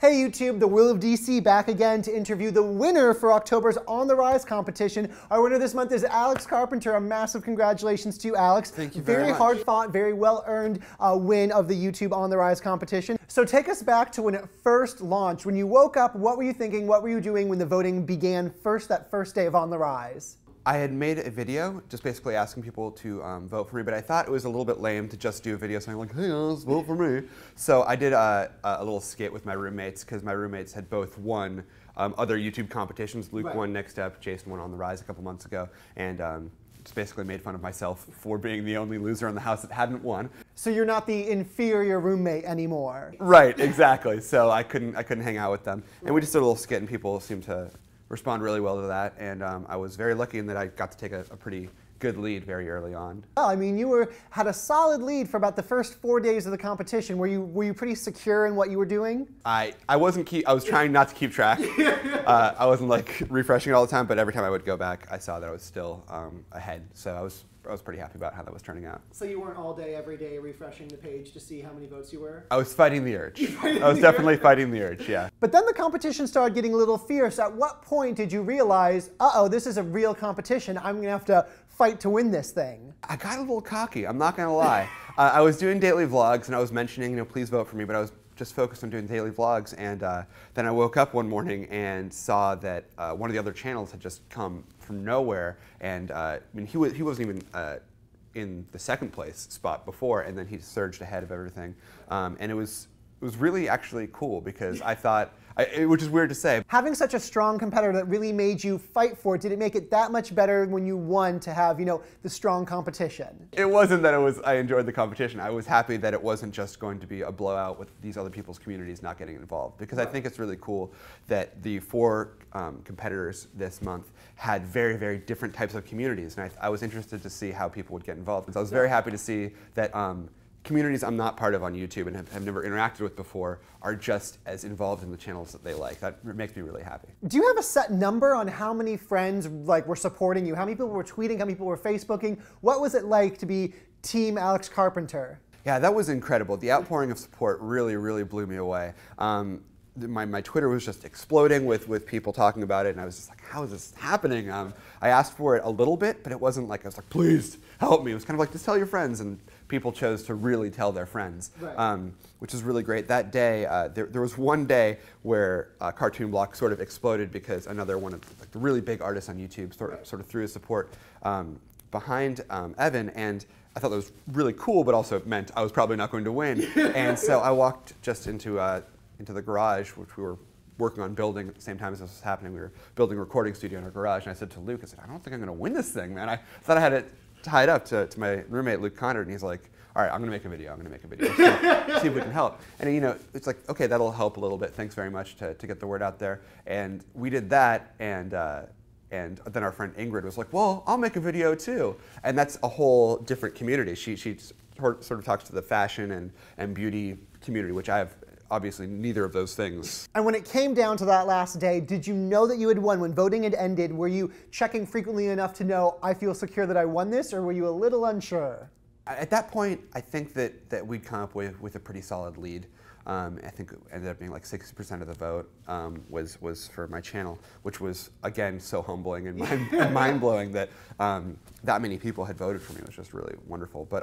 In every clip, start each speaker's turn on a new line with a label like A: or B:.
A: Hey YouTube, the Will of DC back again to interview the winner for October's On the Rise competition. Our winner this month is Alex Carpenter. A massive congratulations to you, Alex.
B: Thank you very much.
A: Very hard fought, very well earned win of the YouTube On the Rise competition. So take us back to when it first launched. When you woke up, what were you thinking? What were you doing when the voting began that first day of On the Rise?
B: I had made a video just basically asking people to vote for me, but I thought it was a little bit lame to just do a video saying like, hey guys, vote for me. So I did a little skit with my roommates, because my roommates had both won other YouTube competitions. Luke won Next Up, Jason won On the Rise a couple months ago, and just basically made fun of myself for being the only loser in the house that hadn't won.
A: So you're not the inferior roommate anymore.
B: Right, exactly. So I couldn't hang out with them. And we just did a little skit, and people seemed to respond really well to that, and I was very lucky in that I got to take a pretty good lead very early on.
A: Well, I mean, you had a solid lead for about the first 4 days of the competition. Were you pretty secure in what you were doing?
B: I was trying not to keep track. I wasn't like refreshing it all the time, but every time I would go back, I saw that I was still ahead. So I was pretty happy about how that was turning out.
A: So you weren't all day, every day refreshing the page to see how many votes you were?
B: I was fighting the urge. I was definitely fighting the urge, yeah.
A: But then the competition started getting a little fierce. At what point did you realize, uh-oh, this is a real competition. I'm going to have to fight to win this thing?
B: I got a little cocky, I'm not going to lie. I was doing daily vlogs, and I was mentioning, please vote for me, but I was just focused on doing daily vlogs, and then I woke up one morning and saw that one of the other channels had just come from nowhere, and I mean, he wasn't even in the second place spot before, and then he surged ahead of everything, and it was really actually cool, because I thought, which is weird to say.
A: Having such a strong competitor that really made you fight for it, did it make it that much better when you won to have, the strong competition?
B: It wasn't that I enjoyed the competition. I was happy that it wasn't just going to be a blowout with these other people's communities not getting involved, because I think it's really cool that the 4 competitors this month had very, very different types of communities, and I was interested to see how people would get involved. And so I was very happy to see that communities I'm not part of on YouTube and have never interacted with before are just as involved in the channels that they like. That makes me really happy.
A: Do you have a set number on how many friends were supporting you? How many people were tweeting? How many people were Facebooking? What was it like to be Team Alex Carpenter?
B: Yeah, that was incredible. The outpouring of support really, really blew me away. My Twitter was just exploding with people talking about it, and I was just like, how is this happening? I asked for it a little bit, but it wasn't like, I was like, please help me. It was kind of like, just tell your friends, and people chose to really tell their friends, which is really great. That day, there was one day where Cartoon Block sort of exploded because another one of the really big artists on YouTube sort of threw his support behind Evan, and I thought that was really cool, but also meant I was probably not going to win. And so I walked just into the garage, which we were working on building at the same time as this was happening. We were building a recording studio in our garage, and I said to Luke, I don't think I'm going to win this thing, man. I thought I had it tied up to my roommate, Luke Conrad, and he's like, all right, I'm going to make a video. See if we can help. And it's like, okay, that'll help a little bit. Thanks very much to get the word out there. And we did that, and then our friend Ingrid was like, well, I'll make a video too. And that's a whole different community. She sort of talks to the fashion and beauty community, which I have obviously neither of those things.
A: And when it came down to that last day, did you know that you had won? When voting had ended, were you checking frequently enough to know, I feel secure that I won this, or were you a little unsure?
B: At that point, I think that we'd come up with a pretty solid lead. I think it ended up being like 60% of the vote was for my channel, which was, again, so humbling and mind-blowing that that many people had voted for me. It was just really wonderful. But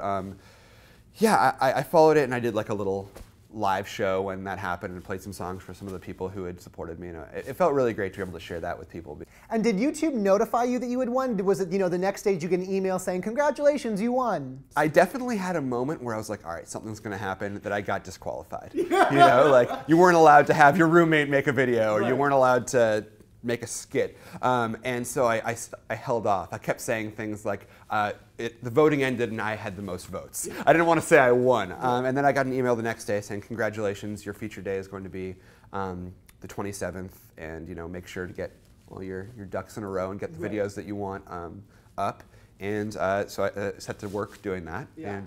B: yeah, I followed it, and I did like a little live show when that happened and played some songs for some of the people who had supported me. It felt really great to be able to share that with people.
A: And did YouTube notify you that you had won? Was it, the next day you get an email saying, congratulations, you won?
B: I definitely had a moment where I was like, all right, something's going to happen, that I got disqualified. Like you weren't allowed to have your roommate make a video, or you weren't allowed to make a skit. And so I held off. I kept saying things like, the voting ended and I had the most votes. I didn't want to say I won. And then I got an email the next day saying, congratulations, your feature day is going to be the 27th, and make sure to get all your ducks in a row and get the videos that you want up. And so I set to work doing that, and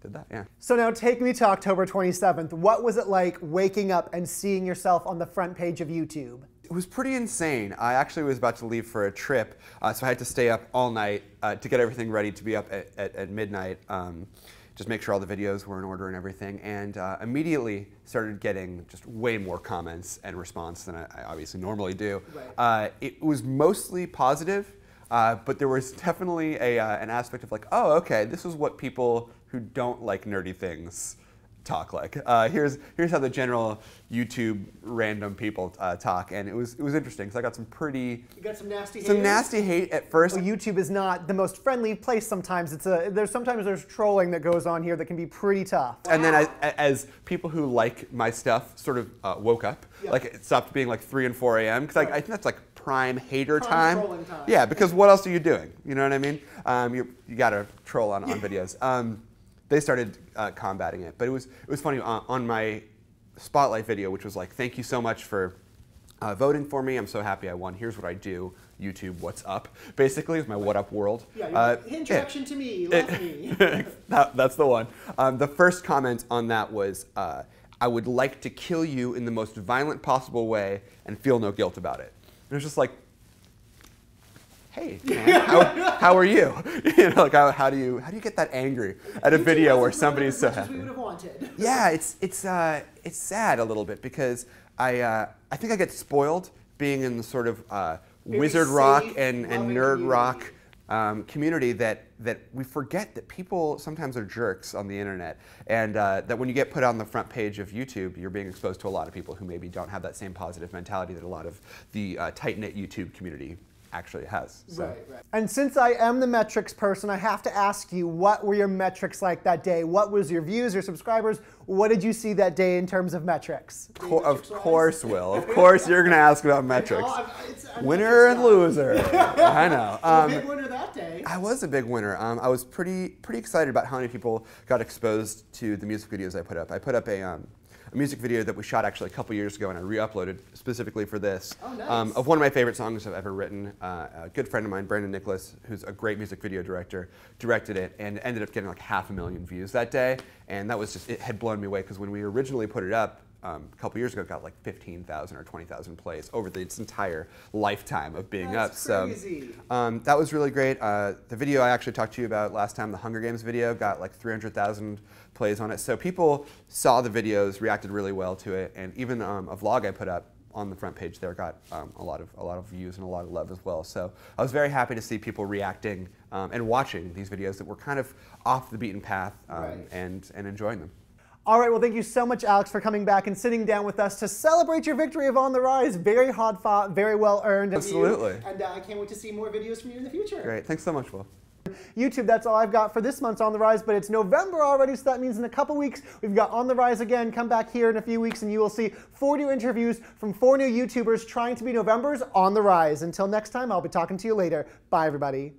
B: did that, yeah.
A: So now take me to October 27th. What was it like waking up and seeing yourself on the front page of YouTube?
B: It was pretty insane. I actually was about to leave for a trip, so I had to stay up all night to get everything ready to be up at midnight. just make sure all the videos were in order and everything, and immediately started getting just way more comments and response than I obviously normally do.
A: Right.
B: It was mostly positive, but there was definitely an aspect of like, oh, okay, this is what people who don't like nerdy things talk like. Here's how the general YouTube random people talk, and it was interesting because I got some pretty nasty hate at first.
A: YouTube is not the most friendly place sometimes. There's trolling that goes on here that can be pretty tough.
B: And then as people who like my stuff sort of woke up, like it stopped being like 3 and 4 a.m. because I think that's like prime hater time.
A: Trolling time.
B: Yeah, because what else are you doing? You know what I mean? You gotta troll on videos. They started combating it, but it was funny on my spotlight video, which was like, thank you so much for voting for me. I'm so happy I won. Here's what I do. YouTube, what's up? Basically, is my what up world.
A: Yeah, introduction to me, love me.
B: That's the one. The first comment on that was, I would like to kill you in the most violent possible way and feel no guilt about it. And it was just like, hey, man, how are you? You know, like how do you get that angry at a video where somebody's so happy?
A: We would have wanted.
B: Yeah, it's sad a little bit because I think I get spoiled being in the sort of wizard rock and nerd rock community that we forget that people sometimes are jerks on the internet, and that when you get put on the front page of YouTube, you're being exposed to a lot of people who maybe don't have that same positive mentality that a lot of the tight-knit YouTube community actually has. So.
A: Right. And since I am the metrics person, I have to ask you, what were your metrics like that day? What was your views, your subscribers? What did you see that day in terms of metrics?
B: Of course, Will. Of course you're going to ask about metrics. Winner and loser. I know.
A: A big winner that day.
B: I was a big winner. I was pretty excited about how many people got exposed to the music videos I put up. I put up a music video that we shot actually a couple years ago, and I re-uploaded specifically for this.
A: Oh, nice.
B: Of one of my favorite songs I've ever written. A good friend of mine, Brandon Nicholas, who's a great music video director, directed it and ended up getting like 500,000 views that day. And that was just, it had blown me away because when we originally put it up, a couple years ago, it got like 15,000 or 20,000 plays over its entire lifetime of being up.
A: Crazy.
B: So that was really great. The video I actually talked to you about last time, the Hunger Games video, got like 300,000 plays on it. So people saw the videos, reacted really well to it, and even a vlog I put up on the front page there got a lot of views and a lot of love as well. So I was very happy to see people reacting and watching these videos that were kind of off the beaten path and enjoying them.
A: All right, well, thank you so much, Alex, for coming back and sitting down with us to celebrate your victory of On the Rise. Very hard fought, very well earned.
B: Absolutely.
A: And I can't wait to see more videos from you in the future.
B: Great. Thanks so much, Will.
A: YouTube, that's all I've got for this month's On the Rise, but it's November already, so that means in a couple weeks we've got On the Rise again. Come back here in a few weeks and you will see 4 new interviews from 4 new YouTubers trying to be November's On the Rise. Until next time, I'll be talking to you later. Bye, everybody.